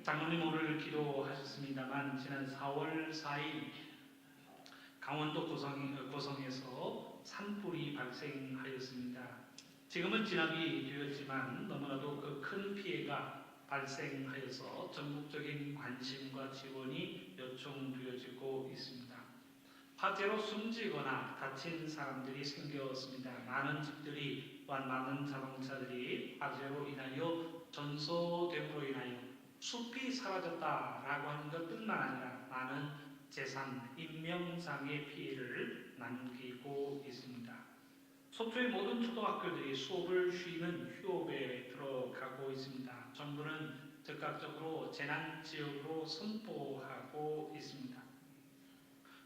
장로님 오늘 기도하셨습니다만 지난 4월 4일 강원도 고성에서 산불이 발생하였습니다. 지금은 진압이 되었지만 너무나도 그 큰 피해가 발생하여서 전국적인 관심과 지원이 요청되어지고 있습니다. 화재로 숨지거나 다친 사람들이 생겼습니다. 많은 집들이 또한 많은 자동차들이 화재로 인하여 전소됨으로 인하여 숲이 사라졌다라고 하는 것뿐만 아니라 많은 재산, 인명상의 피해를 남기고 있습니다. 속초의 모든 초등학교들이 수업을 쉬는 휴업에 들어가고 있습니다. 정부는 즉각적으로 재난지역으로 선포하고 있습니다.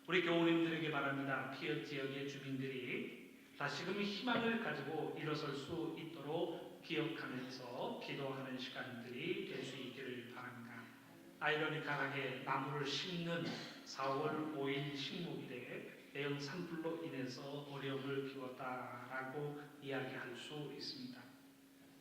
우리 교우님들에게 바랍니다. 피해 지역의 주민들이 다시금 희망을 가지고 일어설 수 있도록 기억하면서 기도하는 시간들이 될 수 있기를 바랍니다. 아이러니컬하게 나무를 심는 4월 5일 식목일에 대형 산불로 인해서 어려움을 키웠다라고 이야기할 수 있습니다.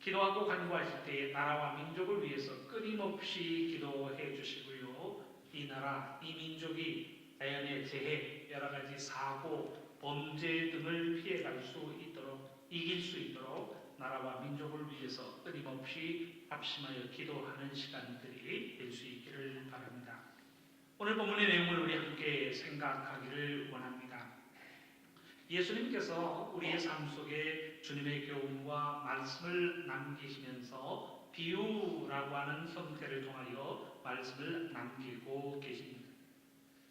기도하고 간구하실 때에 나라와 민족을 위해서 끊임없이 기도해 주시고요. 이 나라, 이 민족이 자연의 재해, 여러 가지 사고, 범죄 등을 피해갈 수 있도록, 이길 수 있도록 나라와 민족을 위해서 끊임없이 합심하여 기도하는 시간들이 될 수 있기를 바랍니다. 오늘 본문의 내용을 우리 함께 생각하기를 원합니다. 예수님께서 우리의 삶 속에 주님의 교훈과 말씀을 남기시면서 비유라고 하는 형태를 통하여 말씀을 남기고 계십니다.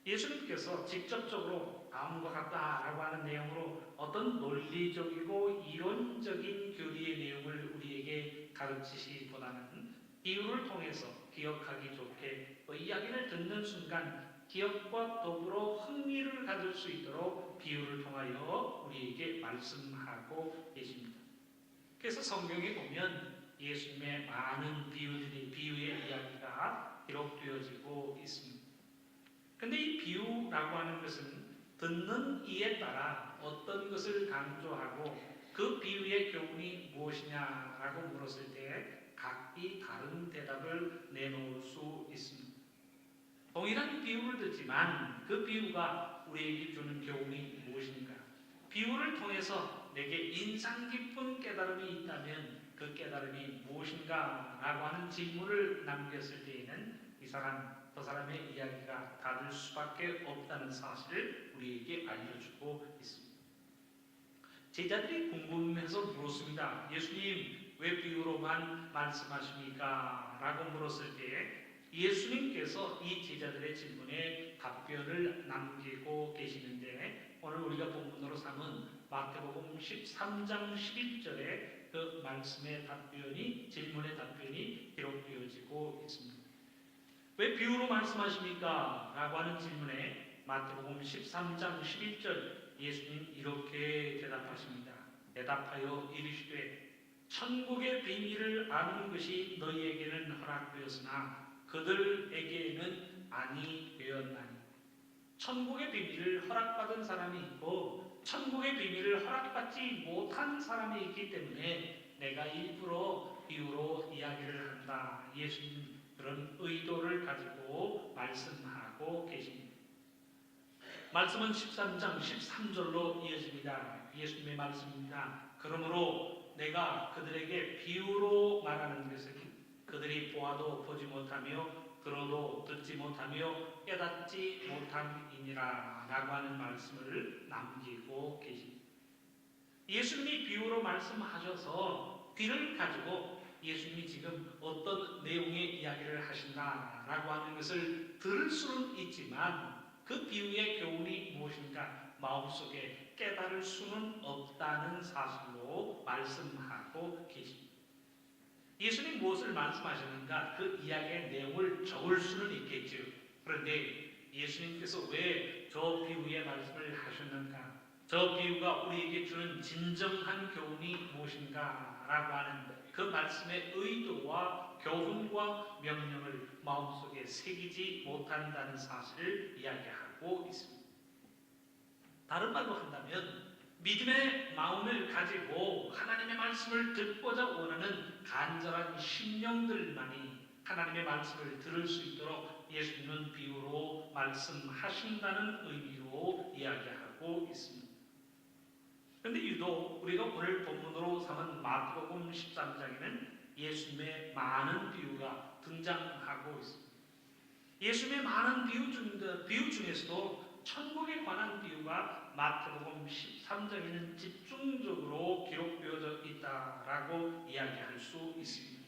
예수님께서 직접적으로 다음과 같다라고 하는 내용으로 어떤 논리적이고 이론적인 교리의 내용을 우리에게 가르치시기보다는 비유를 통해서 기억하기 좋게 또 이야기를 듣는 순간 기억과 더불어 흥미를 가질 수 있도록 비유를 통하여 우리에게 말씀하고 계십니다. 그래서 성경에 보면 예수님의 많은 비유의 이야기가 기록되어지고 있습니다. 근데 이 비유라고 하는 것은 듣는 이에 따라 어떤 것을 강조하고 그 비유의 교훈이 무엇이냐라고 물었을 때 각기 다른 대답을 내놓을 수 있습니다. 동일한 비유를 듣지만 그 비유가 우리에게 주는 교훈이 무엇인가? 비유를 통해서 내게 인상 깊은 깨달음이 있다면 그 깨달음이 무엇인가? 라고 하는 질문을 남겼을 때에는 이 사람, 저 사람의 이야기가 다를 수밖에 없다는 사실을 우리에게 알려주고 있습니다. 제자들이 궁금해서 물었습니다. 예수님, 왜 비유로만 말씀하십니까? 라고 물었을 때 예수님께서 이 제자들의 질문에 답변을 남기고 계시는데 오늘 우리가 본문으로 삼은 마태복음 13장 11절에 그 말씀의 답변이, 질문의 답변이 기록되어지고 있습니다. 왜 비유로 말씀하십니까? 라고 하는 질문에 마태복음 13장 11절 예수님 이렇게 대답하십니다. 대답하여 이르시되 천국의 비밀을 아는 것이 너희에게는 허락되었으나 그들에게는 아니 되었나니. 천국의 비밀을 허락받은 사람이 있고 천국의 비밀을 허락받지 못한 사람이 있기 때문에 내가 일부러 비유로 이야기를 한다. 예수님 그런 의도를 가지고 말씀하고 계십니다. 말씀은 13장 13절로 이어집니다. 예수님의 말씀입니다. 그러므로 내가 그들에게 비유로 말하는 것은 그들이 보아도 보지 못하며 들어도 듣지 못하며 깨닫지 못함이니라 라고 하는 말씀을 남기고 계십니다. 예수님이 비유로 말씀하셔서 귀를 가지고 예수님이 지금 어떤 내용의 이야기를 하신다라고 하는 것을 들을 수는 있지만 그 비유의 교훈이 무엇인가 마음속에 깨달을 수는 없다는 사실로 말씀하고 계십니다. 예수님 무엇을 말씀하셨는가 그 이야기의 내용을 적을 수는 있겠죠. 그런데 예수님께서 왜 저 비유의 말씀을 하셨는가? 저 비유가 우리에게 주는 진정한 교훈이 무엇인가? 라고 하는 그 말씀의 의도와 교훈과 명령을 마음속에 새기지 못한다는 사실을 이야기하고 있습니다. 다른 말로 한다면 믿음의 마음을 가지고 하나님의 말씀을 듣고자 원하는 간절한 심령들만이 하나님의 말씀을 들을 수 있도록 예수님은 비유로 말씀하신다는 의미로 이야기하고 있습니다. 그런데 유독 우리가 오늘 본문으로 삼은 마태복음 13장에는 예수님의 많은 비유가 등장하고 있습니다. 예수님의 많은 비유 중에서도 천국에 관한 비유가 마태복음 13장에는 집중적으로 기록되어져 있다라고 이야기할 수 있습니다.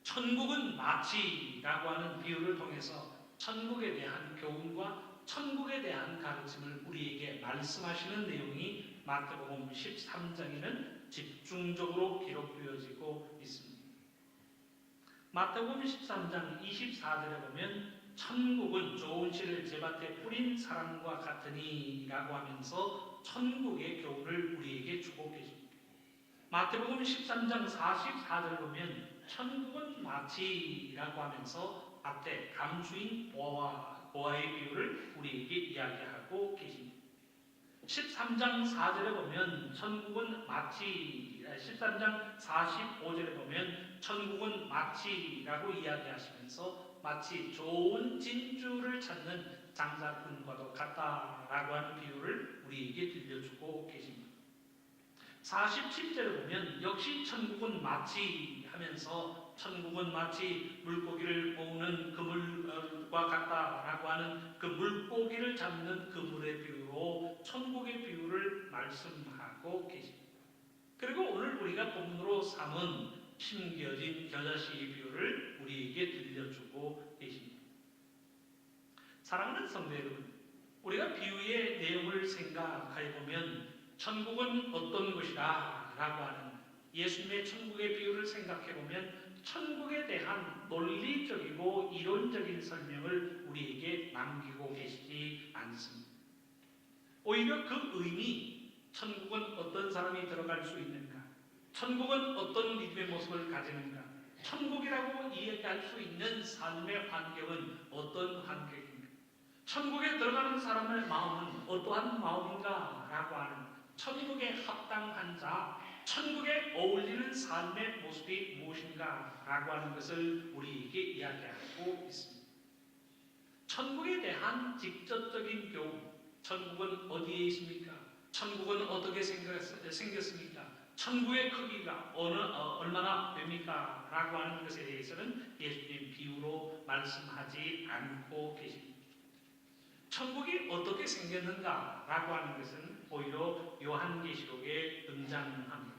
천국은 마치라고 하는 비유를 통해서 천국에 대한 교훈과 천국에 대한 가르침을 우리에게 말씀하시는 내용이 마태복음 13장에는 집중적으로 기록되어지고 있습니다. 마태복음 13장 24절에 보면 천국은 좋은 씨를 제밭에 뿌린 사람과 같으니 라고 하면서 천국의 교훈을 우리에게 주고 계십니다. 마태복음 13장 44절을 보면 천국은 마치라고 하면서 앞에 감주인 보아의 비유를 우리에게 이야기하고 계십니다. 13장 4절에 보면 천국은 마치, 13장 45절에 보면 천국은 마치라고 이야기하시면서 마치 좋은 진주를 찾는 장사꾼과도 같다라고 하는 비유를 우리에게 들려주고 계십니다. 47절에 보면 역시 천국은 마치 하면서 천국은 마치 물고기를 모으는 그물과 같다라고 하는 그 물고기를 잡는 그물의 비유로 천국의 비유를 말씀하고 계십니다. 그리고 오늘 우리가 본문으로 삼은 심겨진 겨자씨 비유를 우리에게 들려주고 계십니다. 사랑하는 성도 여러분, 우리가 비유의 내용을 생각해 보면 천국은 어떤 것이다 라고 하는 예수님의 천국의 비유를 생각해 보면 천국에 대한 논리적이고 이론적인 설명을 우리에게 남기고 계시지 않습니다. 오히려 그 의미, 천국은 어떤 사람이 들어갈 수 있는가, 천국은 어떤 믿음의 모습을 가지는가, 천국이라고 이야기할 수 있는 삶의 환경은 어떤 환경인가, 천국에 들어가는 사람의 마음은 어떠한 마음인가 라고 하는 천국에 합당한 자, 천국에 어울리는 삶의 모습이 무엇인가 라고 하는 것을 우리에게 이야기하고 있습니다. 천국에 대한 직접적인 교훈, 천국은 어디에 있습니까? 천국은 어떻게 생겼습니까? 천국의 크기가 얼마나 됩니까? 라고 하는 것에 대해서는 예수님 비유로 말씀하지 않고 계십니다. 천국이 어떻게 생겼는가 라고 하는 것은 오히려 요한계시록에 등장합니다.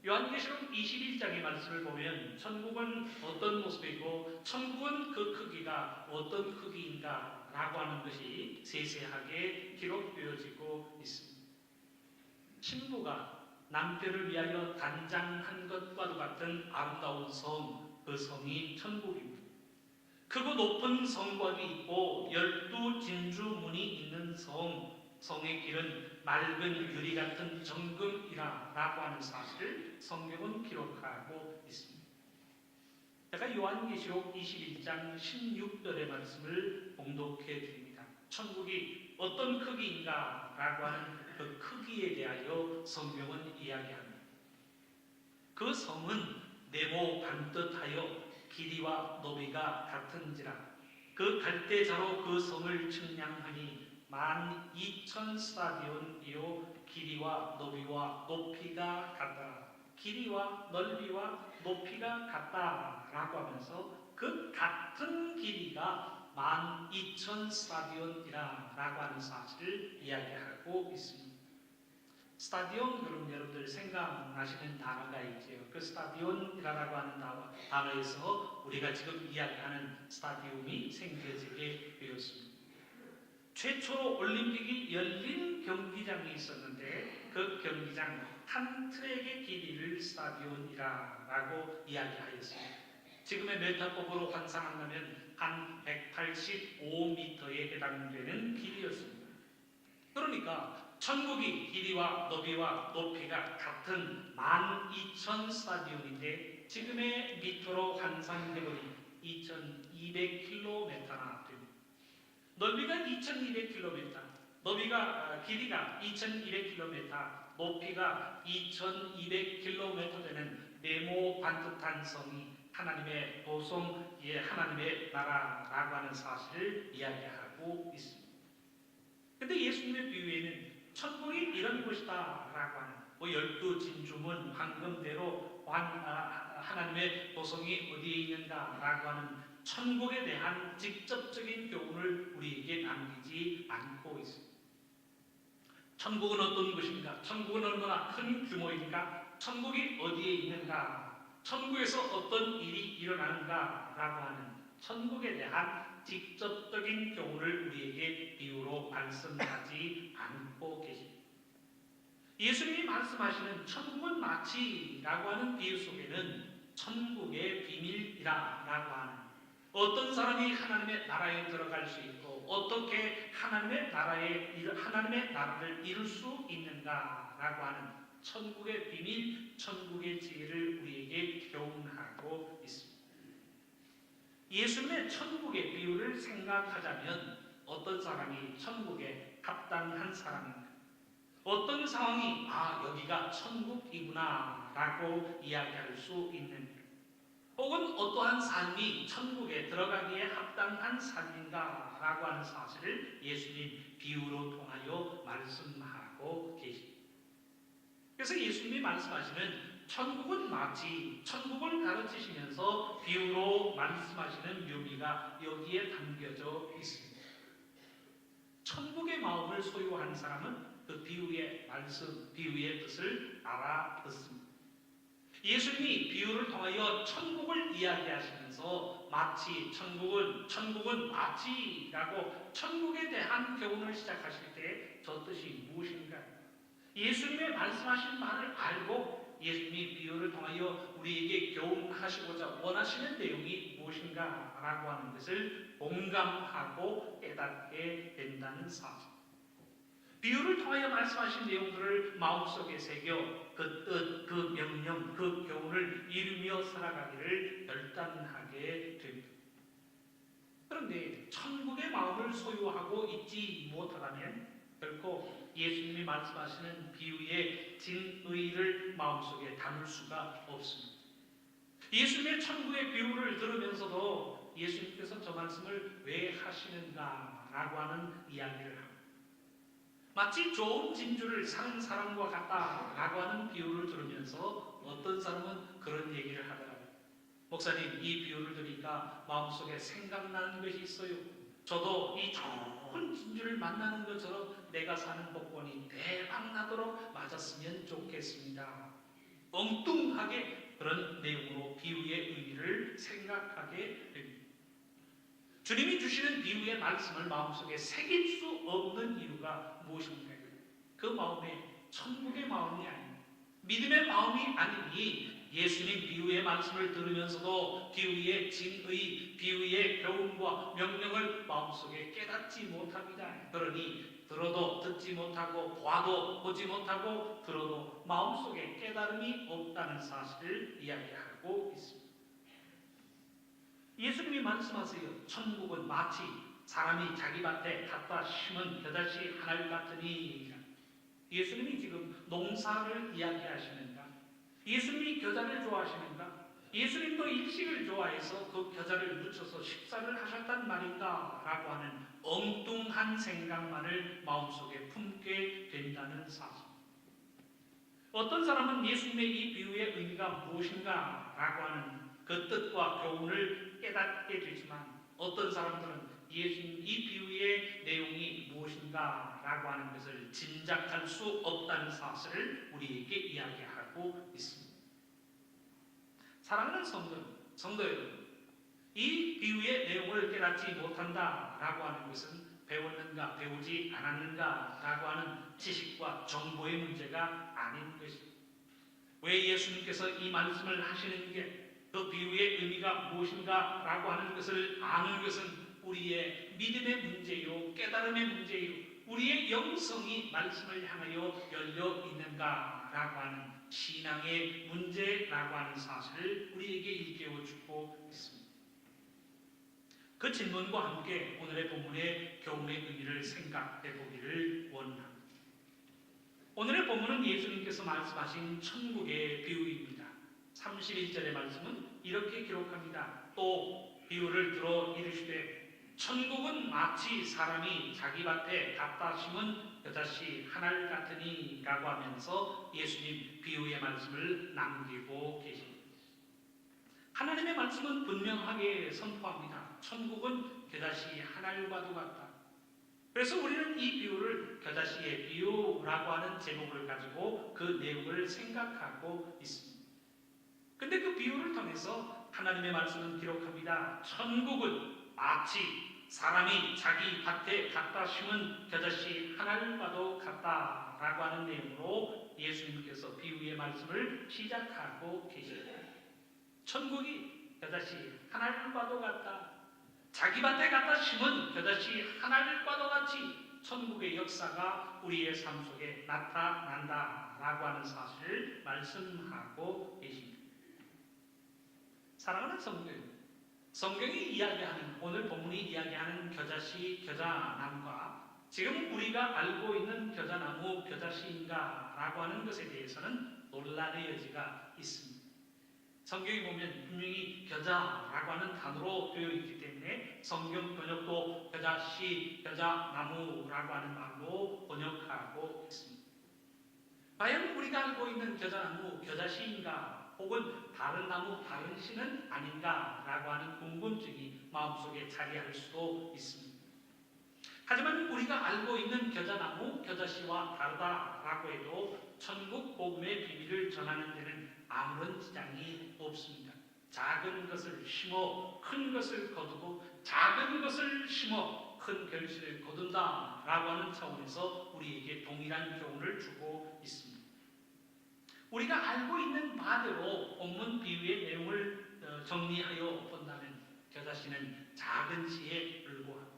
요한계시록 21장의 말씀을 보면 천국은 어떤 모습이고 천국은 그 크기가 어떤 크기인가 라고 하는 것이 세세하게 기록되어지고 있습니다. 신부가 남편을 위하여 단장한 것과도 같은 아름다운 성, 그 성이 천국입니다. 크고 높은 성곽이 있고 12진주문이 있는 성의 길은 맑은 유리 같은 정금이라 라고 하는 사실을 성경은 기록하고 있습니다. 제가 요한계시록 21장 16절의 말씀을 봉독해 드립니다. 천국이 어떤 크기인가 라고 하는 그 크기에 대하여 성경은 이야기합니다. 그 성은 네모 반듯하여 길이와 너비가 같은지라 그 갈대자로 그 성을 측량하니 12,000스타디온이요 길이와 너비와 높이가 같다. 길이와 넓이와 높이가 같다라고 하면서 그 같은 길이가 12,000스타디온이라 라고 하는 사실을 이야기하고 있습니다. 스타디온, 여러분들 생각나시는 단어가 있죠. 그 스타디온이라고 하는 단어에서 우리가 지금 이야기하는 스타디움이 생겨지게 되었습니다. 최초로 올림픽이 열린 경기장이 있었는데 그 경기장 한 트랙의 길이를 스타디온이라고 이야기하였습니다. 지금의 메타법으로 환산한다면 한 185m에 해당되는 길이였습니다. 그러니까 천국이 길이와 너비와 높이가 같은 12,000스타디온인데 지금의 미터로 환산해버린 2,200km나 됩니다. 넓이가 2,200km, 길이가 2,200km, 높이가 2,200km 되는 네모 반듯한 성이 하나님의 보성, 하나님의 나라라고 하는 사실을 이야기하고 있습니다. 근데 예수님의 비유에는 천국이 이런 것이다 라고 하는 12진주문 황금대로 하나님의 보성이 어디에 있는가 라고 하는 천국에 대한 직접적인 교훈을 우리에게 남기지 않고 있습니다. 천국은 어떤 것인가? 천국은 얼마나 큰 규모인가? 천국이 어디에 있는가? 천국에서 어떤 일이 일어나는가? 라고 하는 천국에 대한 직접적인 교훈을 우리에게 비유로 말씀하지 않고 계십니다. 예수님이 말씀하시는 천국은 마치라고 하는 비유 속에는 천국의 비밀이라고 하는, 어떤 사람이 하나님의 나라에 들어갈 수 있고 어떻게 하나님의 나라를 이룰 수 있는가라고 하는 천국의 비밀, 천국의 지혜를 우리에게 교훈하고 있습니다. 예수님의 천국의 비유를 생각하자면 어떤 사람이 천국에 합당한 사람인가, 어떤 상황이 여기가 천국이구나 라고 이야기할 수 있는가, 혹은 어떠한 삶이 천국에 들어가기에 합당한 삶인가 라고 하는 사실을 예수님 비유로 통하여 말씀하고 계십니다. 그래서 예수님이 말씀하시는 천국은 마치, 천국을 가르치시면서 비유로 말씀하시는 묘미가 여기에 담겨져 있습니다. 천국의 마음을 소유한 사람은 그 비유의 말씀, 비유의 뜻을 알아듣습니다. 예수님이 비유를 통하여 천국을 이야기하시면서 마치 천국은 마치라고 천국에 대한 교훈을 시작하실 때 저 뜻이 무엇인가? 예수님의 말씀하신 말을 알고 예수님이 비유를 통하여 우리에게 교훈하시고자 원하시는 내용이 무엇인가? 라고 하는 것을 공감하고 깨닫게 된다는 사실. 비유를 통하여 말씀하신 내용들을 마음속에 새겨 그 뜻, 그 명령, 그 교훈을 이루며 살아가기를 결단하게 됩니다. 그런데 천국의 마음을 소유하고 있지 못하다면 결코 예수님이 말씀하시는 비유의 진의를 마음속에 담을 수가 없습니다. 예수님의 천국의 비유를 들으면서도 예수님께서 저 말씀을 왜 하시는가 라고 하는 이야기를 합니다. 마치 좋은 진주를 사는 사람과 같다라고 하는 비유를 들으면서 어떤 사람은 그런 얘기를 하더라고요. 목사님, 이 비유를 들으니까 마음속에 생각나는 것이 있어요. 저도 이 좋은 진주를 만나는 것처럼 내가 사는 복권이 대박 나도록 맞았으면 좋겠습니다. 엉뚱하게 그런 내용으로 비유의 의미를 생각하게 됩니다. 주님이 주시는 비유의 말씀을 마음속에 새길 수 없는 이유가 무엇입니까? 그 마음이 천국의 마음이 아닙니다. 믿음의 마음이 아니니 예수님 비유의 말씀을 들으면서도 비유의 진의, 비유의 교훈과 명령을 마음속에 깨닫지 못합니다. 그러니 들어도 듣지 못하고 봐도 보지 못하고 들어도 마음속에 깨달음이 없다는 사실을 이야기하고 있습니다. 예수님이 말씀하세요. 천국은 마치 사람이 자기 밭에 갖다 심은 겨자씨 하나 같으니. 예수님이 지금 농사를 이야기하시는가? 예수님이 겨자를 좋아하시는가? 예수님도 일식을 좋아해서 그 겨자를 묻혀서 식사를 하셨단 말인가? 라고 하는 엉뚱한 생각만을 마음속에 품게 된다는 사실. 어떤 사람은 예수님의 이 비유의 의미가 무엇인가? 라고 하는 그 뜻과 교훈을 깨닫게 되지만 어떤 사람들은 예수님 이 비유의 내용이 무엇인가 라고 하는 것을 짐작할 수 없다는 사실을 우리에게 이야기하고 있습니다. 사랑하는 성도 여러분, 이 비유의 내용을 깨닫지 못한다 라고 하는 것은 배웠는가 배우지 않았는가 라고 하는 지식과 정보의 문제가 아닌 것입니다. 왜 예수님께서 이 말씀을 하시는 게 그 비유의 의미가 무엇인가 라고 하는 것을 아는 것은 우리의 믿음의 문제요, 깨달음의 문제요, 우리의 영성이 말씀을 향하여 열려 있는가 라고 하는 신앙의 문제라고 하는 사실을 우리에게 일깨워주고 있습니다. 그 질문과 함께 오늘의 본문의 교훈의 의미를 생각해 보기를 원합니다. 오늘의 본문은 예수님께서 말씀하신 천국의 비유입니다. 31절의 말씀은 이렇게 기록합니다. 또 비유를 들어 이르시되 천국은 마치 사람이 자기 밭에 갖다 심은 겨자씨 한 알 같으니 라고 하면서 예수님 비유의 말씀을 남기고 계십니다. 하나님의 말씀은 분명하게 선포합니다. 천국은 겨자씨 한 알과도 같다. 그래서 우리는 이 비유를 겨자씨의 비유라고 하는 제목을 가지고 그 내용을 생각하고 있습니다. 근데 그 비유를 통해서 하나님의 말씀은 기록합니다. 천국은 마치 사람이 자기 밭에 갖다 심은 겨자씨 한 알과도 같다라고 하는 내용으로 예수님께서 비유의 말씀을 시작하고 계십니다. 천국이 겨자씨 한 알과도 같다. 자기 밭에 갖다 심은 겨자씨 한 알과도 같이 천국의 역사가 우리의 삶 속에 나타난다라고 하는 사실을 말씀하고 계십니다. 사랑하는 성도, 성경이 이야기하는 오늘 본문이 이야기하는 겨자씨, 겨자나무가 지금 우리가 알고 있는 겨자나무, 겨자씨인가라고 하는 것에 대해서는 논란의 여지가 있습니다. 성경에 보면 분명히 겨자라고 하는 단어로 되어 있기 때문에 성경 번역도 겨자씨, 겨자나무라고 하는 말로 번역하고 있습니다. 과연 우리가 알고 있는 겨자나무, 겨자씨인가 혹은 다른 나무, 다른 씨는 아닌가라고 하는 궁금증이 마음속에 자리할 수도 있습니다. 하지만 우리가 알고 있는 겨자나무, 겨자씨와 다르다라고 해도 천국 복음의 비밀을 전하는 데는 아무런 지장이 없습니다. 작은 것을 심어 큰 것을 거두고 작은 것을 심어 큰 결실을 거둔다라고 하는 차원에서 우리에게 동일한 교훈을 주고 있습니다. 우리가 알고 있는 바대로 본문 비유의 내용을 정리하여 본다면 겨자씨는 작은 씨에 불과합니다.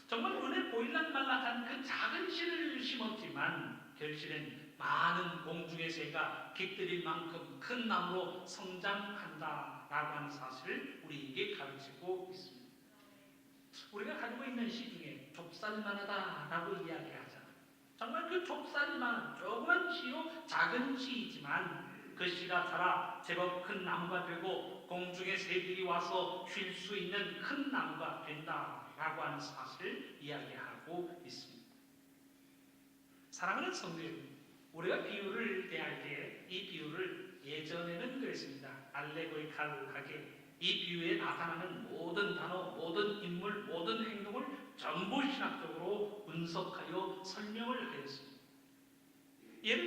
정말 눈에 보일락 말락한 그 작은 씨를 심었지만 결실은 많은 공중의 새가 깃들일 만큼 큰 나무로 성장한다라고 하는 사실을 우리에게 가르치고 있습니다. 우리가 가지고 있는 씨 중에 좁쌀만하다라고 이야기하잖아요. 정말 그 좁쌀만 조그만 씨요 작은 씨이지만 그 씨가 자라 제법 큰 나무가 되고 공중의 새들이 와서 쉴 수 있는 큰 나무가 된다라고 하는 사실을 이야기하고 있습니다. 사랑하는 성도 여러분, 우리가 비유를 대할 때 이 비유를 예전에는 그랬습니다. 알레고리칼하게 이 비유에 나타나는 모든 단어, 모든 인물, 모든 행동을 전부 신학적으로 분석하여 설명을 하였습니다. 예를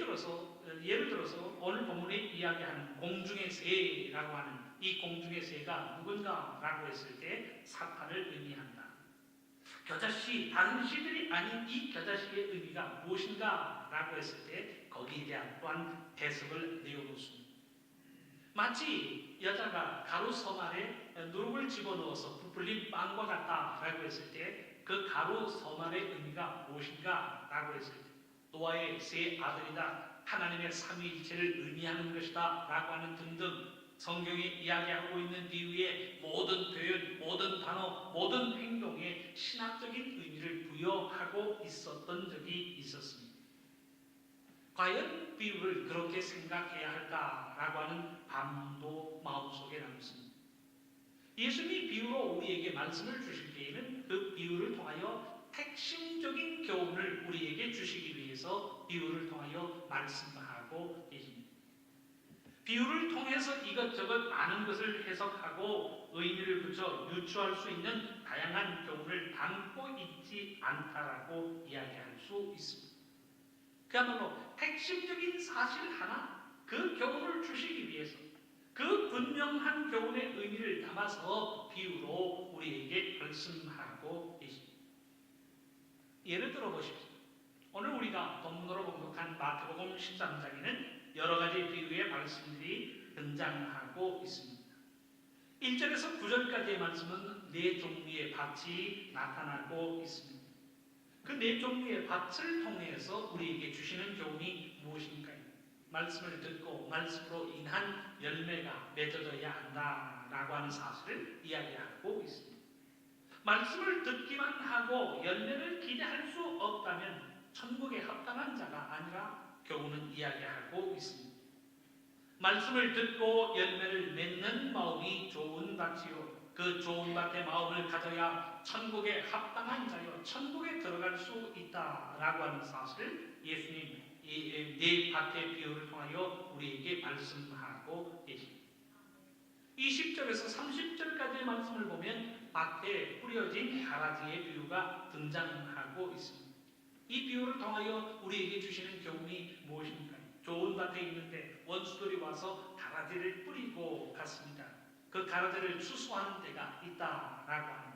들어서 오늘 본문에 이야기하는 공중의 새라고 하는 이 공중의 새가 누군가라고 했을 때 사탄을 의미한다. 겨자씨, 다른 씨들이 아닌 이 겨자씨의 의미가 무엇인가 라고 했을 때 거기에 대한 또한 해석을 내어놓습니다. 마치 여자가 가루 섬 안에 누룩을 집어넣어서 부풀린 빵과 같다라고 했을 때 그 가루 섬 안의 의미가 무엇인가 라고 했을 때 노아의 세 아들이다, 하나님의 삼위일체를 의미하는 것이다 라고 하는 등등 성경이 이야기하고 있는 비유의 모든 표현, 모든 단어, 모든 행동에 신학적인 의미를 부여하고 있었던 적이 있었습니다. 과연 비유를 그렇게 생각해야 할까라고 하는 반문도 마음속에 남습니다. 예수님이 비유로 우리에게 말씀을 주실 때에는 그 비유를 통하여 핵심적인 교훈을 우리에게 주시기 위해서 비유를 통하여 말씀하고 계십니다. 비유를 통해서 이것저것 많은 것을 해석하고 의미를 붙여 유추할 수 있는 다양한 교훈을 담고 있지 않다라고 이야기할 수 있습니다. 그야말로 핵심적인 사실 하나, 그 교훈을 주시기 위해서 그 분명한 교훈의 의미를 담아서 비유로 우리에게 말씀하고 계십니다. 예를 들어 보십시오. 오늘 우리가 본문으로 봉독한 마태복음 13장에는 여러 가지 비유의 말씀들이 등장하고 있습니다. 1절에서 9절까지의 말씀은 네 종류의 밭이 나타나고 있습니다. 그 네 종류의 밭을 통해서 우리에게 주시는 교훈이 무엇인가요? 말씀을 듣고 말씀으로 인한 열매가 맺어져야 한다라고 하는 사실을 이야기하고 있습니다. 말씀을 듣기만 하고 열매를 기대할 수 없다면 천국에 합당한 자가 아니라 교훈은 이야기하고 있습니다. 말씀을 듣고 열매를 맺는 마음이 좋은 밭이요 그 좋은 밭의 마음을 가져야 천국에 합당한 자여 천국에 들어갈 수 있다라고 하는 사실을 예수님 이 네 밭의 비유를 통하여 우리에게 말씀하고 계십니다. 20절에서 30절까지의 말씀을 보면 밭에 뿌려진 가라지의 비유가 등장하고 있습니다. 이 비유를 통하여 우리에게 주시는 교훈이 무엇입니까? 좋은 밭에 있는데 원수들이 와서 가라지를 뿌리고 갔습니다. 그 가라지를 추수하는 때가 있다라고 합니다.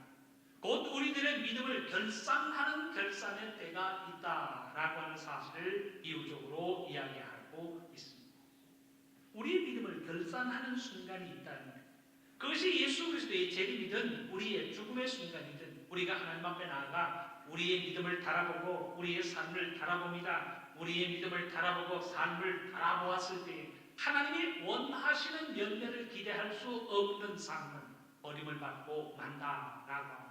곧 우리들의 믿음을 결산하는 결산의 때가 있다라고 하는 사실을 비유적으로 이야기하고 있습니다. 우리의 믿음을 결산하는 순간이 있다는 것. 그것이 예수 그리스도의 재림이든 우리의 죽음의 순간이든 우리가 하나님 앞에 나아가 우리의 믿음을 달아보고 우리의 삶을 달아봅니다. 우리의 믿음을 달아보고 삶을 달아보았을 때 하나님이 원하시는 열매를 기대할 수 없는 삶은 버림을 받고 만다라고 합니다.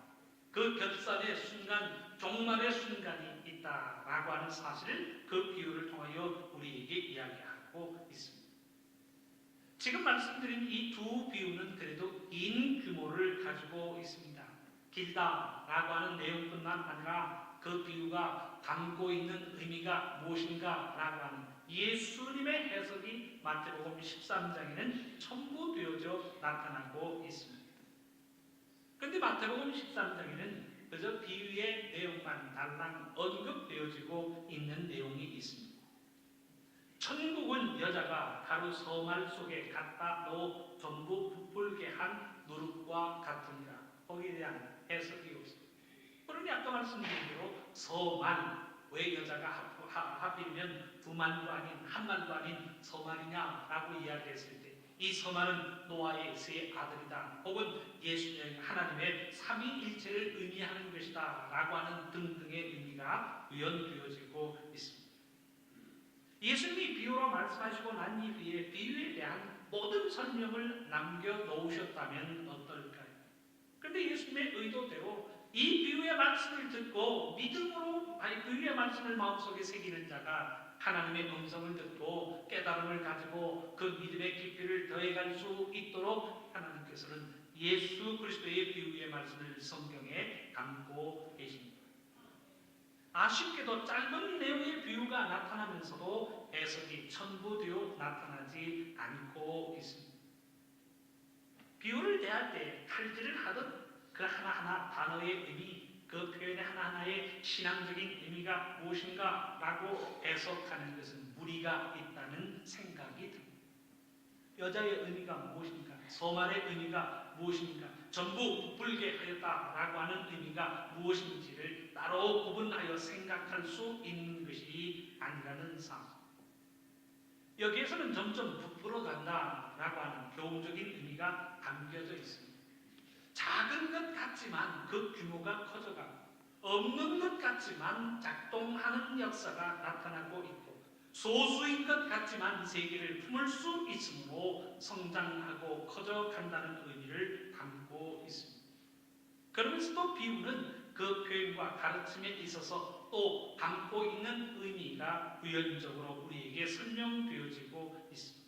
그 결산의 순간, 종말의 순간이 있다라고 하는 사실을 그 비유를 통하여 우리에게 이야기하고 있습니다. 지금 말씀드린 이 두 비유는 그래도 긴 규모를 가지고 있습니다. 길다라고 하는 내용뿐만 아니라 그 비유가 담고 있는 의미가 무엇인가라고 하는 예수님의 해석이 마태복음 13장에는 첨부되어져 나타나고 있습니다. 그런데 마태복음 13장에는 그저 비유의 내용만 달랑 언급되어지고 있는 내용이 있습니다. 천국은 여자가 가루 서말 속에 갖다 넣어 전부 부풀게 한 누룩과 같으니라. 거기에 대한 해석이 없습니다. 그러니 아까 말씀드린 대로 서말, 왜 여자가 하필이면 두 말도 아닌 한 말도 아닌 서말이냐라고 이야기했을 때 이 서말은 노아의 세 아들이다 혹은 예수 하나님의 삼위일체를 의미하는 것이다 라고 하는 등등의 의미가 유연되어지고 있습니다. 예수님이 비유로 말씀하시고 난 이후에 비유에 대한 모든 설명을 남겨놓으셨다면 어떨까요? 그런데 예수님의 의도대로 이 비유의 말씀을 듣고 믿음으로 비유의 말씀을 마음속에 새기는 자가 하나님의 음성을 듣고 깨달음을 가지고 그 믿음의 깊이를 더해갈 수 있도록 하나님께서는 예수 그리스도의 비유의 말씀을 성경에 담고 계십니다. 아쉽게도 짧은 내용의 비유가 나타나면서도 해석이 첨부되어 나타나지 않고 있습니다. 비유를 대할 때 칼질을 하듯 그 하나하나 단어의 의미, 그 표현의 하나하나의 신앙적인 의미가 무엇인가 라고 해석하는 것은 무리가 있다는 생각이 듭니다. 여자의 의미가 무엇입니까? 서말의 의미가 무엇입니까? 전부 부풀게 하였다라고 하는 의미가 무엇인지를 따로 구분하여 생각할 수 있는 것이 아니라는 사실. 여기에서는 점점 부풀어 간다라고 하는 교훈적인 의미가 담겨져 있습니다. 작은 것 같지만 그 규모가 커져가고 없는 것 같지만 작동하는 역사가 나타나고 있고 소수인 것 같지만 세계를 품을 수 있으므로 성장하고 커져간다는 의미를 담고 있습니다. 그러면서도 비유는 그 표현과 가르침에 있어서 또 담고 있는 의미가 유연적으로 우리에게 설명되어지고 있습니다.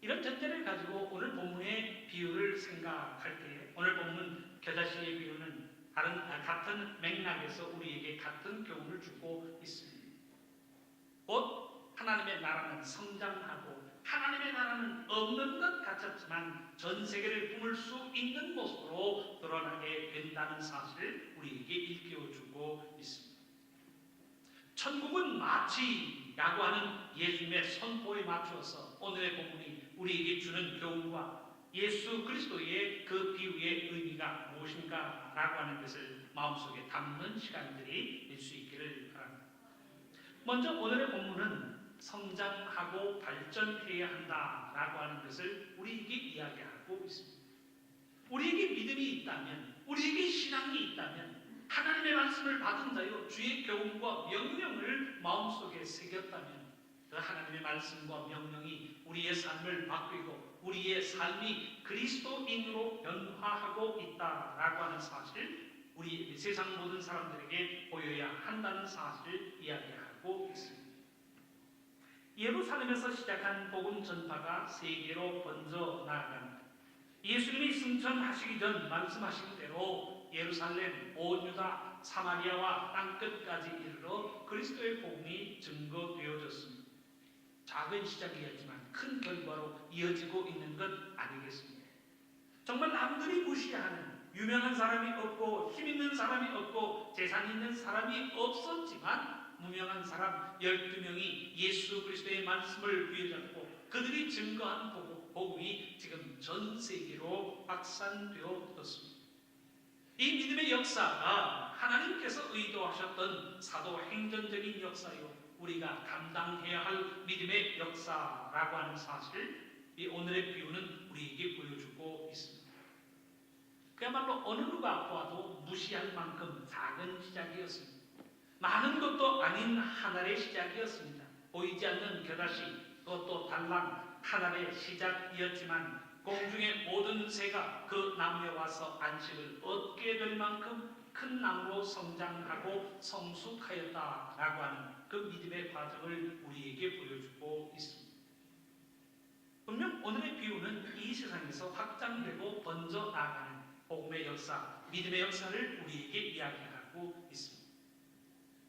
이런 전제를 가지고 오늘 본문의 비유를 생각할 때 오늘 본문 겨자씨의 비유는 같은 맥락에서 우리에게 같은 교훈을 주고 있습니다. 곧 하나님의 나라는 성장하고 하나님의 나라는 없는 것 같았지만 전 세계를 품을 수 있는 모습으로 드러나게 된다는 사실을 우리에게 일깨워주고 있습니다. 천국은 마치라고 하는 예수님의 선포에 맞추어서 오늘의 본문이 우리에게 주는 교훈과 예수 그리스도의 그 비유의 의미가 무엇인가 라고 하는 것을 마음속에 담는 시간들이 될 수 있기를 바랍니다. 먼저 오늘의 본문은 성장하고 발전해야 한다라고 하는 것을 우리에게 이야기하고 있습니다. 우리에게 믿음이 있다면, 우리에게 신앙이 있다면, 하나님의 말씀을 받은 자요 주의 교훈과 명령을 마음속에 새겼다면 그 하나님의 말씀과 명령이 우리의 삶을 바꾸고 우리의 삶이 그리스도인으로 변화하고 있다라고 하는 사실, 우리 세상 모든 사람들에게 보여야 한다는 사실을 이야기하고 있습니다. 예루살렘에서 시작한 복음 전파가 세계로 번져 나아갑니다. 예수님이 승천하시기 전 말씀하신 대로 예루살렘, 온 유다, 사마리아와 땅끝까지 이르러 그리스도의 복음이 증거되어졌습니다. 작은 시작이었지만 큰 결과로 이어지고 있는 것 아니겠습니까? 정말 남들이 무시하는 유명한 사람이 없고 힘 있는 사람이 없고 재산 있는 사람이 없었지만 무명한 사람 12명이 예수 그리스도의 말씀을 부여잡고 그들이 증거한 복음이 지금 전 세계로 확산되어졌습니다. 이 믿음의 역사가 하나님께서 의도하셨던 사도행전적인 역사요, 우리가 감당해야 할 믿음의 역사라고 하는 사실, 이 오늘의 비유는 우리에게 보여주고 있습니다. 그야말로 어느 누가 보아도 무시할 만큼 작은 시작이었습니다. 많은 것도 아닌 하늘의 시작이었습니다. 보이지 않는 겨자씨, 그것도 달랑 하늘의 시작이었지만 공중의 모든 새가 그 나무에 와서 안식을 얻게 될 만큼 큰 나무로 성장하고 성숙하였다라고 하는 그 믿음의 과정을 우리에게 보여주고 있습니다. 분명 오늘의 비유는 이 세상에서 확장되고 번져 나가는 복음의 역사, 믿음의 역사를 우리에게 이야기하고 있습니다.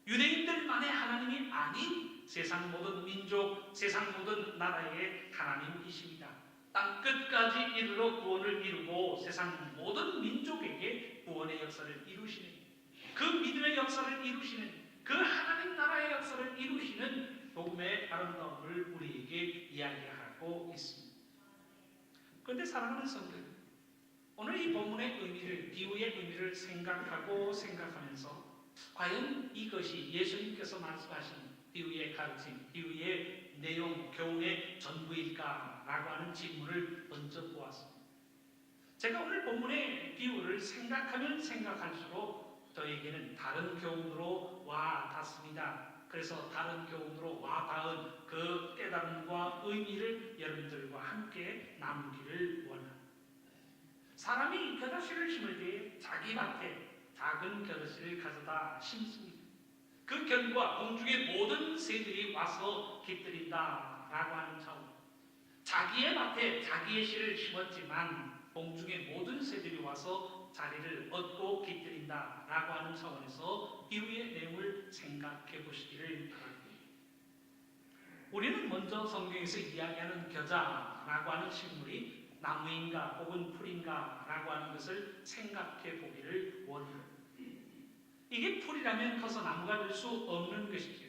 유대인들만의 하나님이 아닌 세상 모든 민족, 세상 모든 나라의 하나님이십니다. 땅 끝까지 이르러 구원을 이루고 세상 모든 민족에게 구원의 역사를 이루시는, 그 믿음의 역사를 이루시는, 그 하나님 나라의 역사를 이루시는 복음의 아름다움을 우리에게 이야기하고 있습니다. 그런데 사랑하는 성도, 오늘 이 본문의 의미를, 비유의 의미를 생각하면서 과연 이것이 예수님께서 말씀하신 비유의 가르침, 비유의 내용, 교훈의 전부일까라고 하는 질문을 먼저 보았습니다. 제가 오늘 본문의 비유를 생각하면 생각할수록 저에게는 다른 교훈으로 와 닿습니다. 그래서 다른 교훈으로 와 닿은 그 깨달음과 의미를 여러분들과 함께 나누기를 원합니다. 사람이 겨자씨를 심을 때 자기 밭에 작은 겨자씨를 가져다 심습니다. 그 결과 공중의 모든 새들이 와서 깃들인다라고 하는 차원, 자기의 밭에 자기의 씨를 심었지만 공중의 모든 새들이 와서 자리를 얻고 깃들인다라고 하는 차원에서 비유의 내용을 생각해 보시기를 바랍니다. 우리는 먼저 성경에서 이야기하는 겨자라고 하는 식물이 나무인가 혹은 풀인가 라고 하는 것을 생각해 보기를 원합니다. 이게 풀이라면 커서 나무가 될 수 없는 것이지요.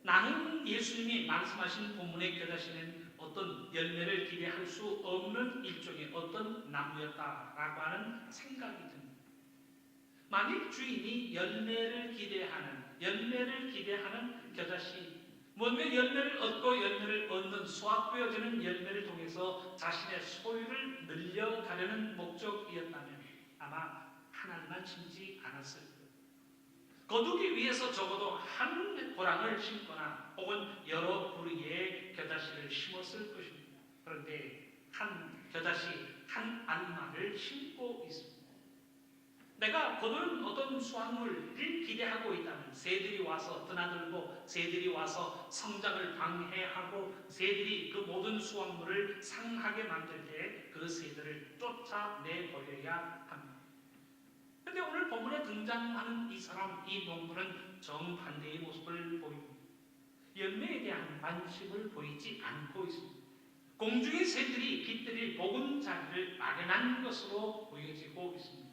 나는 예수님이 말씀하신 본문의 겨자씨는 어떤 열매를 기대할 수 없는 일종의 어떤 나무였다라고 하는 생각이 듭니다. 만일 주인이 열매를 기대하는 겨자씨, 뭔가 열매를 얻고 열매를 얻는 수확되어지는 열매를 통해서 자신의 소유를 늘려가려는 목적이었다면 아마 하나만 심지 않았을 거예요. 거두기 위해서 적어도 한 고랑을 심거나 혹은 여러 부리의 겨자씨를 심었을 것입니다. 그런데 한 겨자씨 한 알마를 심고 있습니다. 내가 거둔 어떤 수확물을 기대하고 있다면 새들이 와서 드나들고 새들이 와서 성장을 방해하고 새들이 그 모든 수확물을 상하게 만들 때 그 새들을 쫓아내버려야 합니다. 그런데 오늘 본문에 등장하는 이 사람, 이 농부는 정반대의 모습을 보입니다. 열매에 대한 관심을 보이지 않고 있습니다. 공중의 새들이 깃들일 보금자리를 마련한 것으로 보여지고 있습니다.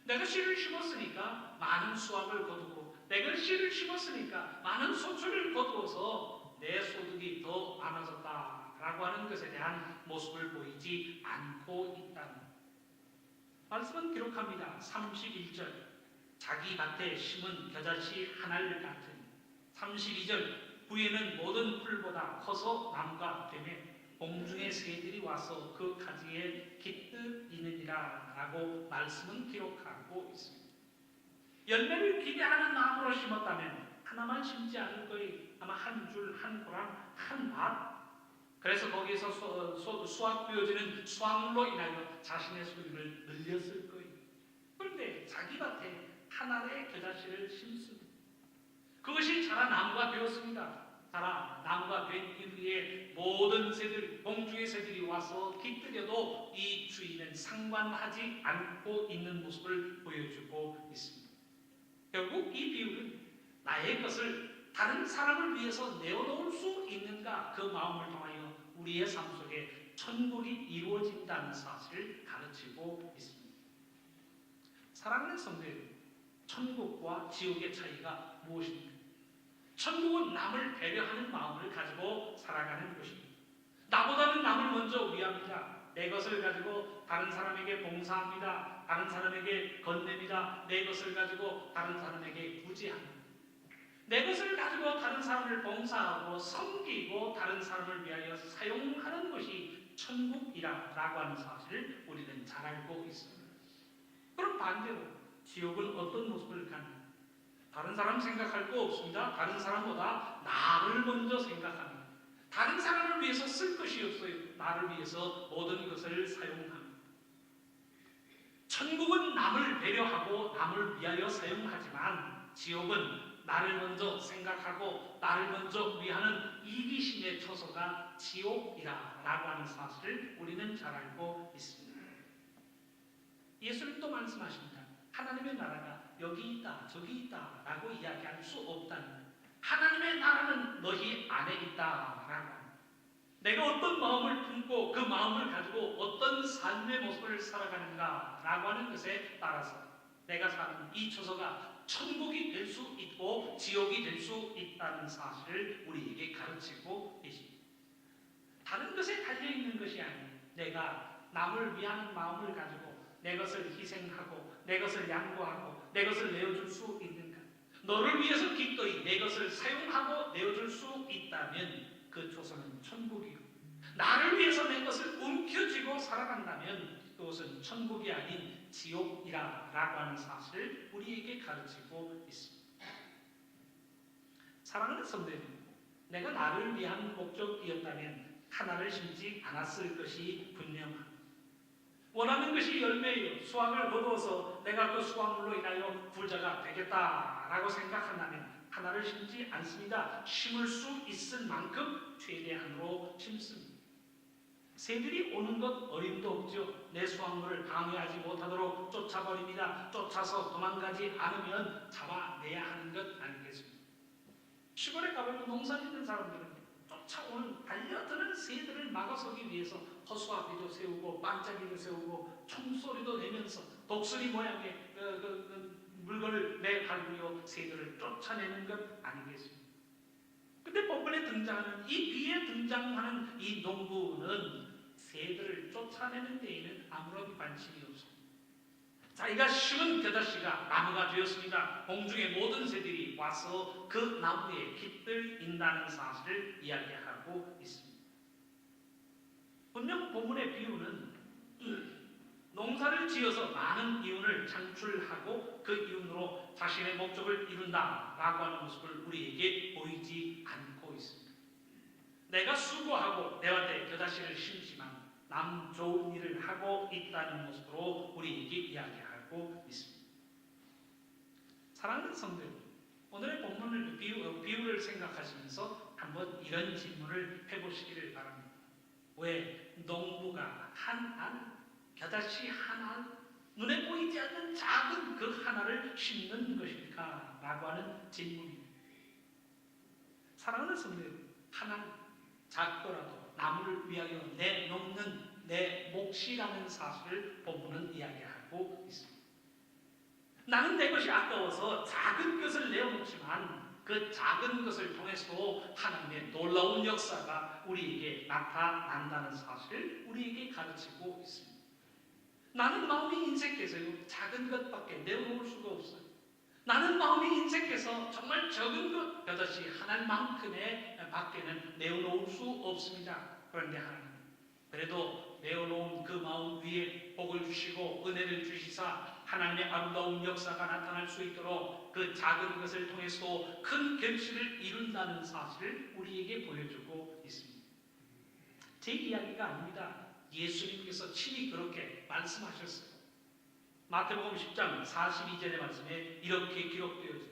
내가 씨를 심었으니까 많은 수확을 거두고, 내가 씨를 심었으니까 많은 소출을 거두어서 내 소득이 더 많아졌다라고 하는 것에 대한 모습을 보이지 않고 있다는 것. 말씀은 기록합니다. 31절, 자기 밭에 심은 겨자씨 한 알 같은. 32절, 부에는 모든 풀보다 커서 나무가 되매 공중의 새들이 와서 그 가지에 깃들이느니라 라고 말씀은 기록하고 있습니다. 열매를 기대하는 나무로 심었다면 하나만 심지 않을 거예요. 아마 한 줄, 한 고랑, 한 밭. 그래서 거기에서 수확되어지는 수확물로 인하여 자신의 소유를 늘렸을 거예요. 그런데 자기 밭에 하나의 겨자씨를 심습니다. 그것이 자라 나무가 되었습니다. 자라 나무가 된 이후에 모든 새들, 공중의 새들이 와서 깃들여도 이 주인은 상관하지 않고 있는 모습을 보여주고 있습니다. 결국 이 비유는 나의 것을 다른 사람을 위해서 내어놓을 수 있는가, 그 마음을 통하여 우리의 삶 속에 천국이 이루어진다는 사실을 가르치고 있습니다. 사랑하는 성도 여러분, 천국과 지옥의 차이가 무엇입니까? 천국은 남을 배려하는 마음을 가지고 살아가는 것입니다. 나보다는 남을 먼저 위합니다. 내 것을 가지고 다른 사람에게 봉사합니다. 다른 사람에게 건넵니다. 내 것을 가지고 다른 사람에게 구제합니다. 내 것을 가지고 다른 사람을 봉사하고 섬기고 다른 사람을 위하여 사용하는 것이 천국이라고 하는 사실을 우리는 잘 알고 있습니다. 그럼 반대로 지옥은 어떤 모습을 갖는가? 다른 사람 생각할 거 없습니다. 다른 사람보다 나를 먼저 생각합니다. 다른 사람을 위해서 쓸 것이 없어요. 나를 위해서 모든 것을 사용합니다. 천국은 남을 배려하고 남을 위하여 사용하지만 지옥은 나를 먼저 생각하고 나를 먼저 위하는 이기심의 처소가 지옥이라고 하는 사실을 우리는 잘 알고 있습니다. 예수님도 말씀하십니다. 하나님의 나라가 여기 있다 저기 있다 라고 이야기할 수 없다는, 하나님의 나라는 너희 안에 있다 라고, 내가 어떤 마음을 품고 그 마음을 가지고 어떤 삶의 모습을 살아가는가 라고 하는 것에 따라서 내가 사는 이 처소가 천국이 될 수 있고 지옥이 될 수 있다는 사실을 우리에게 가르치고 계십니다. 다른 것에 달려있는 것이 아니에요. 내가 남을 위하는 마음을 가지고 내 것을 희생하고 내 것을 양보하고 내 것을 내어줄 수 있는가? 너를 위해서 기꺼이 내 것을 사용하고 내어줄 수 있다면 그 초소는 천국이고, 나를 위해서 내 것을 움켜쥐고 살아간다면 그것은 천국이 아닌 지옥이라고 하는 사실을 우리에게 가르치고 있습니다. 사랑하는 성도님, 내가 나를 위한 목적이었다면 하나를 심지 않았을 것이 분명합니다. 원하는 것이 열매예요. 수확을 거두어서 내가 그 수확물로 인하여 부자가 되겠다라고 생각한다면 하나를 심지 않습니다. 심을 수 있을 만큼 최대한으로 심습니다. 새들이 오는 것 어림도 없죠. 내 수확물을 방해하지 못하도록 쫓아버립니다. 쫓아서 도망가지 않으면 잡아내야 하는 것 아니겠습니까? 시골에 가보면 농사 짓는 사람들은 쫓아오는 달려드는 새들을 막아서기 위해서 허수아비도 세우고 반짝이도 세우고 총소리도 내면서 독수리 모양의 물건을 내갈고요 새들을 쫓아내는 것 아니겠습니까? 근데 본문에 등장하는 이 뒤에 등장하는 이 농부는 새들을 쫓아내는 데에는 아무런 관심이 없습니다. 자기가 심은 겨자씨가 나무가 되었습니다. 공중의 모든 새들이 와서 그 나무에 깃들인다는 사실을 이야기하고 있습니다. 분명 본문의 비유는 농사를 지어서 많은 이윤을 창출하고 그 이윤으로 자신의 목적을 이룬다라고 하는 모습을 우리에게 보이지 않고 있습니다. 내가 수고하고 내 밭에 겨자씨를 심지만 남 좋은 일을 하고 있다는 모습으로 우리에게 이야기하고 있습니다. 사랑하는 성도 여러분, 오늘의 본문을 비유를 생각하시면서 한번 이런 질문을 해보시기를 바랍니다. 왜 농부가 한 알, 겨자씨 한 알, 눈에 보이지 않는 작은 그 하나를 심는 것일까? 라고 하는 질문입니다. 사랑하는 성도 여러분, 한 알 작더라도 나무를 위하여 내놓는 내 몫이라는 사실을 본문은 이야기하고 있습니다. 나는 내 것이 아까워서 작은 것을 내어놓지만 그 작은 것을 통해서 하나님의 놀라운 역사가 우리에게 나타난다는 사실을 우리에게 가르치고 있습니다. 나는 마음이 인색해서요 작은 것밖에 내어놓을 수가 없어요. 나는 마음이 인색해서 정말 적은 것 겨자씨 하나만큼의 밖에는 내어놓을 수 없습니다. 그런데 하나님 그래도 내어놓은 그 마음 위에 복을 주시고 은혜를 주시사 하나님의 아름다운 역사가 나타날 수 있도록 그 작은 것을 통해서 큰 결실을 이룬다는 사실을 우리에게 보여주고 있습니다. 제 이야기가 아닙니다. 예수님께서 친히 그렇게 말씀하셨어요. 마태복음 10장 42절의 말씀에 이렇게 기록되어 있습니다.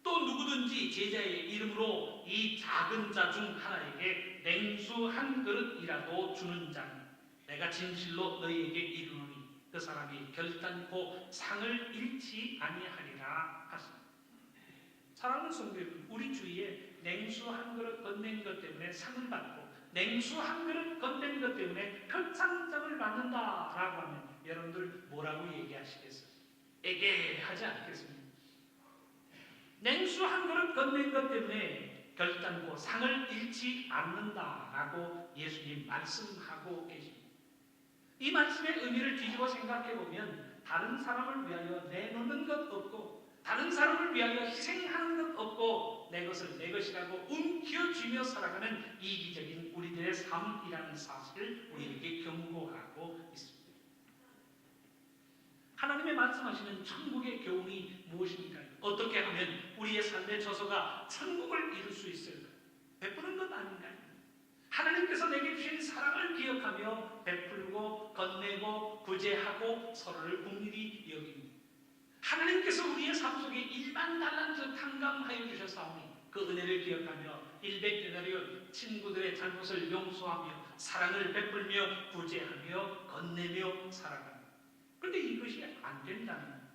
또 누구든지 제자의 이름으로 이 작은 자 중 하나에게 냉수 한 그릇이라도 주는 자는 내가 진실로 너희에게 이르노니 그 사람이 결단코 상을 잃지 아니하리라 하시니. 사랑하는 성도 여러분, 우리 주위에 냉수 한 그릇 건넨 것 때문에 상을 받고 냉수 한 그릇 건넨 것 때문에 표창장을 받는다라고 하면 여러분들 뭐라고 얘기하시겠어요? 에게하지 않겠습니까? 냉수 한 그릇 건넨 것 때문에 결단코 상을 잃지 않는다라고 예수님 말씀하고 계십니다. 이 말씀의 의미를 뒤집어 생각해 보면 다른 사람을 위하여 내놓는 것 없고 다른 사람을 위하여 희생하는 것 없고 내 것을 내 것이라고 움켜쥐며 살아가는 이기적인 우리들의 삶이라는 사실을 우리에게 경고하고 있습니다. 하나님의 말씀하시는 천국의 교훈이 무엇입니까? 어떻게 하면 우리의 삶의 저소가 천국을 이룰 수 있을까? 베푸는 것 아닌가요? 하나님께서 내게 주신 사랑을 기억하며 베풀고 건네고 구제하고 서로를 긍휼히 여깁니다. 하나님께서 우리의 삶 속에 1만 달란트 탕감하여 주셨사오니 그 은혜를 기억하며 100데나리온 친구들의 잘못을 용서하며 사랑을 베풀며 구제하며 건네며 살아갑니다. 그런데 이것이 안 된다면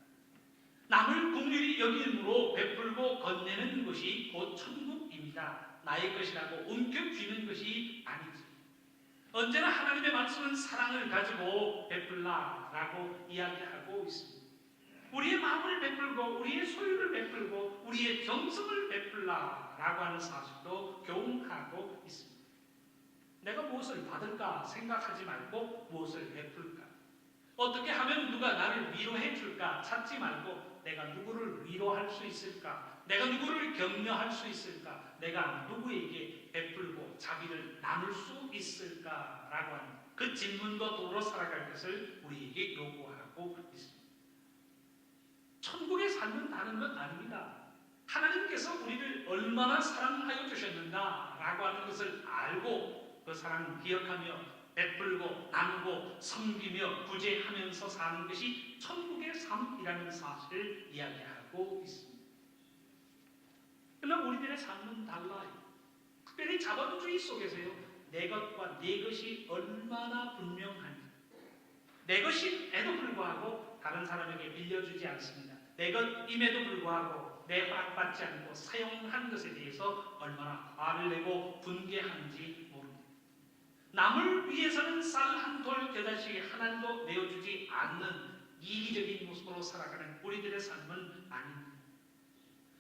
남을 긍휼히 여김으로 베풀고 건네는 것이 곧 천국입니다. 나의 것이라고 움켜쥐는 것이 아니지. 언제나 하나님의 말씀은 사랑을 가지고 베풀라라고 이야기하고 있습니다. 우리의 마음을 베풀고 우리의 소유를 베풀고 우리의 정성을 베풀라라고 하는 사실도 교훈하고 있습니다. 내가 무엇을 받을까 생각하지 말고 무엇을 베풀까? 어떻게 하면 누가 나를 위로해 줄까 찾지 말고 내가 누구를 위로할 수 있을까? 내가 누구를 격려할 수 있을까? 내가 누구에게 베풀고 자비를 나눌 수 있을까라고 하는 그 질문과 도로 살아갈 것을 우리에게 요구하고 있습니다. 천국의 삶은 다른 것 아닙니다. 하나님께서 우리를 얼마나 사랑하여 주셨는가라고 하는 것을 알고 그 사랑을 기억하며 베풀고 나누고 섬기며 구제하면서 사는 것이 천국의 삶이라는 사실을 이야기하고 있습니다. 그러나 우리들의 삶은 달라요. 특별히 자본주의 속에서요, 내 것과 내 것이 얼마나 분명한지, 내 것임에도 불구하고 다른 사람에게 빌려주지 않습니다. 내 것임에도 불구하고 내 허락받지 않고 사용한 것에 대해서 얼마나 화를 내고 분개하는지 모릅니다. 남을 위해서는 쌀 한 돌 겨자씨 하나도 내어주지 않는 이기적인 모습으로 살아가는 우리들의 삶은 아닙니다.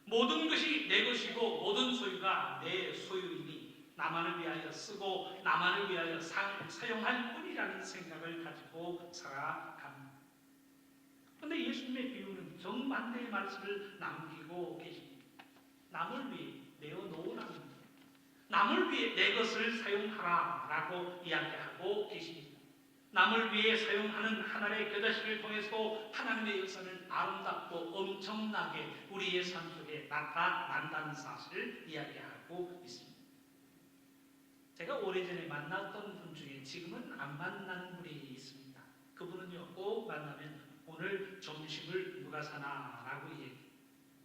모든 것이 내 것이고 모든 소유가 내 소유이니 나만을 위하여 쓰고 나만을 위하여 사용할 뿐이라는 생각을 가지고 살아갑니다. 그런데 예수님의 비유는 정반대의 말씀을 남기고 계십니다. 남을 위해 내어놓으라는 겁니다. 남을 위해 내 것을 사용하라라고 이야기하고 계십니다. 남을 위해 사용하는 하나님의 겨자씨를 통해서 하나님의 역사는 아름답고 엄청나게 우리의 삶 속에 나타난다는 사실을 이야기하고 있습니다. 제가 오래전에 만났던 분 중에 지금은 안 만나는 분이 있습니다. 그분은요, 꼭 만나면 오늘 점심을 누가 사나? 라고 얘기해요.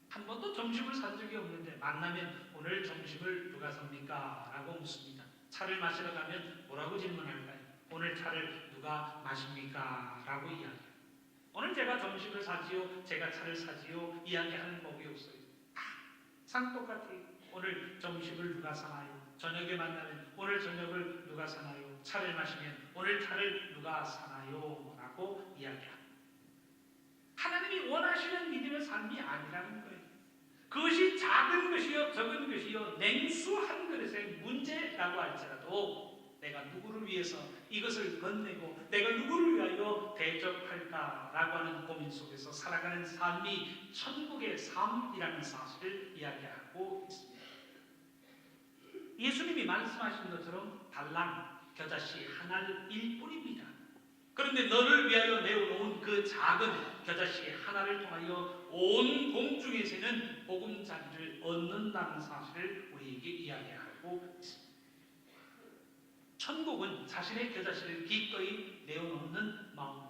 한 번도 점심을 산 적이 없는데 만나면 오늘 점심을 누가 삽니까? 라고 묻습니다. 차를 마시러 가면 뭐라고 질문할까요? 오늘 차를 누가 마십니까? 라고 이야기해요. 오늘 제가 점심을 사지요? 제가 차를 사지요? 이야기하는 법이 없어요. 상 똑같아요. 오늘 점심을 누가 사나요? 저녁에 만나면 오늘 저녁을 누가 사나요? 차를 마시면 오늘 차를 누가 사나요? 라고 이야기합니다. 하나님이 원하시는 믿음의 삶이 아니라는 거예요. 그것이 작은 것이요 적은 것이요 냉수 한 그릇의 문제라고 할지라도 내가 누구를 위해서 이것을 건네고 내가 누구를 위하여 대접할까라고 하는 고민 속에서 살아가는 삶이 천국의 삶이라는 사실을 이야기하고 있습니다. 예수님이 말씀하신 것처럼 달랑 겨자씨 하나일 뿐입니다. 그런데 너를 위하여 내어놓은 그 작은 겨자씨 하나를 통하여 온 공중에서는 보금자리를 얻는다는 사실을 우리에게 이야기하고 있습니다. 천국은 자신의 겨자씨를 기꺼이 내어놓는 마음.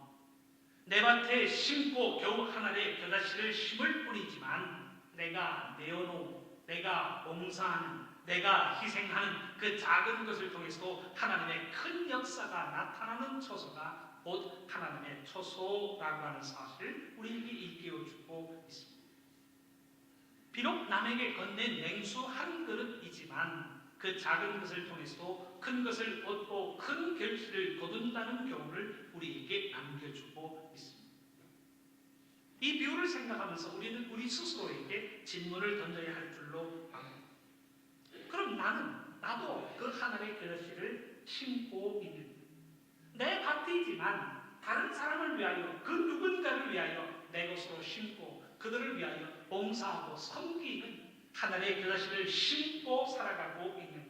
내 밭에 심고 겨우 하나의 겨자씨를 심을 뿐이지만 내가 내어놓은, 내가 봉사하는, 내가 희생하는 그 작은 것을 통해서도 하나님의 큰 역사가 나타나는 처소가 곧 하나님의 처소라고 하는 사실을 우리에게 일깨워주고 있습니다. 비록 남에게 건넨 냉수 한 그릇이지만 그 작은 것을 통해서도 큰 것을 얻고 큰 결실을 거둔다는 교훈을 우리에게 남겨주고 있습니다. 이 비유를 생각하면서 우리는 우리 스스로에게 질문을 던져야 할 줄로 압니다. 그럼 나도 그 하늘의 결실을 심고 있는, 내 밭이지만 다른 사람을 위하여, 그 누군가를 위하여 내 것으로 심고 그들을 위하여 봉사하고 섬기는 하늘의 결실을 심고 살아가고 있는,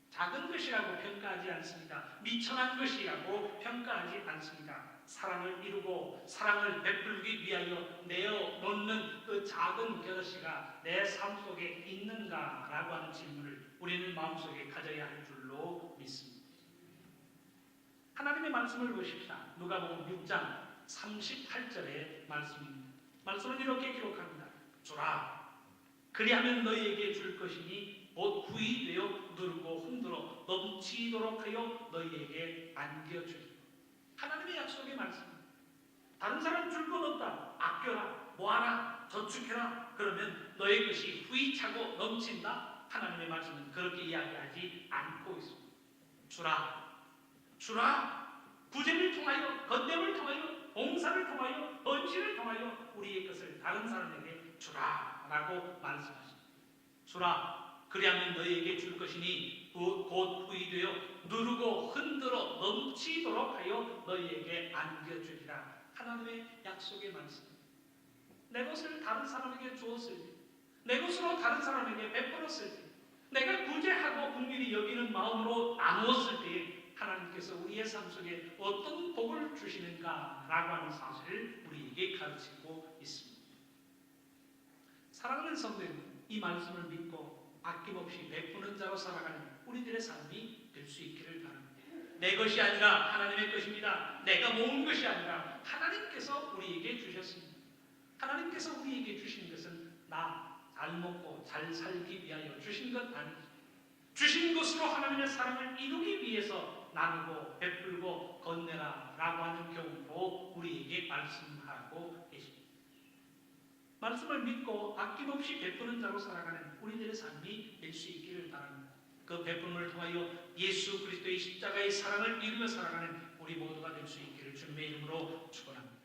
작은 것이라고 평가하지 않습니다. 미천한 것이라고 평가하지 않습니다. 사랑을 이루고 사랑을 베풀기 위하여 내어놓는 그 작은 결실가 내 삶 속에 있는가라고 하는 질문을 우리는 마음속에 가져야 할 줄로 믿습니다. 하나님의 말씀을 보십시다. 누가복음 6장 38절의 말씀입니다. 말씀은 이렇게 기록합니다. 주라, 그리하면 너희에게 줄 것이니 곧 후히 되어 누르고 흔들어 넘치도록 하여 너희에게 안겨주리라. 하나님의 약속의 말씀입니다. 다른 사람 줄 것 없다, 아껴라, 모아라, 저축해라, 그러면 너의 것이 후히 차고 넘친다. 하나님의 말씀은 그렇게 이야기하지 않고 있습니다. 주라, 구제를 통하여, 건nem을 통하여, 봉사를 통하여, 헌신을 통하여 우리의 것을 다른 사람에게 주라라고 말씀하십니다. 주라, 그리하면 너희에게 줄 것이니 곧 후히 되어 누르고 흔들어 넘치도록 하여 너희에게 안겨주리라. 하나님의 약속의 말씀입니다. 내 것을 다른 사람에게 주었을 때, 내 것으로 다른 사람에게 베풀었을 때, 내가 구제하고 긍휼히 여기는 마음으로 나누었을 때 하나님께서 우리의 삶 속에 어떤 복을 주시는가라고 하는 사실을 우리에게 가르치고 있습니다. 사랑하는 성도 여러분, 이 말씀을 믿고 아낌없이 베푸는 자로 살아가는 우리들의 삶이 될 수 있기를 바랍니다. 내 것이 아니라 하나님의 것입니다. 내가 모은 것이 아니라 하나님께서 우리에게 주셨습니다. 하나님께서 우리에게 주신 것은 나 잘 먹고 잘 살기 위하여 주신 것 아니죠. 주신 것으로 하나님의 사랑을 이루기 위해서 나누고 베풀고 건네라 라고 하는 교훈으로 우리에게 말씀하고 계십니다. 말씀을 믿고 아낌없이 베푸는 자로 살아가는 우리들의 삶이 될 수 있기를 바랍니다. 그 베품을 통하여 예수 그리스도의 십자가의 사랑을 이루며 살아가는 우리 모두가 될 수 있기를 주님의 이름으로 축원합니다.